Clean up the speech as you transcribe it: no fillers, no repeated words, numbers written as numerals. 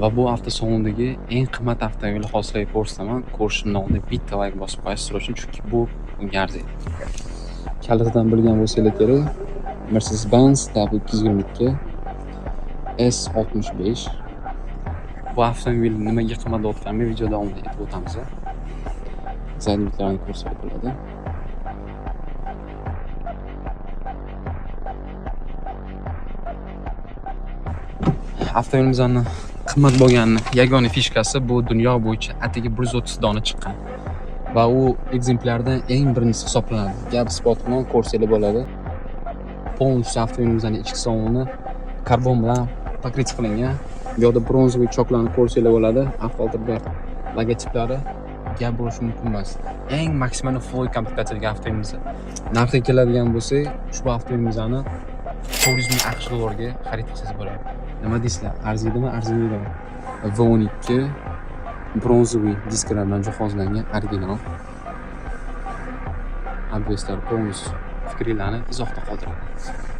Va bu avtosalondagi eng qimmat avtomobil hozirga ko'rsataman. Ko'rishimdan oldin bitta like bosib qo'yasizlar uchun, chunki bu unga arziydi. Kalitidan bilgan bo'lsanglar kerak. Mercedes-Benz W222 S65. Bu avtomobil nimaga qimmatlayotganini video davomida aytib o'tamiz. Zadniklarni ko'rsatib bo'ladi. Avtomobilimizning qimmat bo'lgan yagona fishkasi bu dunyo bo'yicha atigi 130 dona chiqqan. Va u ekzemplyardan eng birinchisi hisoblanadi. Gap spot bilan ko'rsanglar bo'ladi. Полностью avtomobilimizning ichki saloni karbon bilan покрытие qilingan. Bu yerda bronzoviy choklarni ko'rsanglar bo'ladi. Avtomobilda logotiplari gap bo'lishi mumkin emas. Eng maksimal full komplektatsiyadagi avtomobilimiz. Narxiga keladigan bo'lsak, ushbu avtomobilimizni 400 ming AQSh dollariga xarid qilsangiz bo'ladi. Nima deysizlar? Arziydimi, arzimaydimi? V12 bronzoviy disklar bilan jihozlangan original. Obveslar polностью fikringlarni izohda qoldiradi.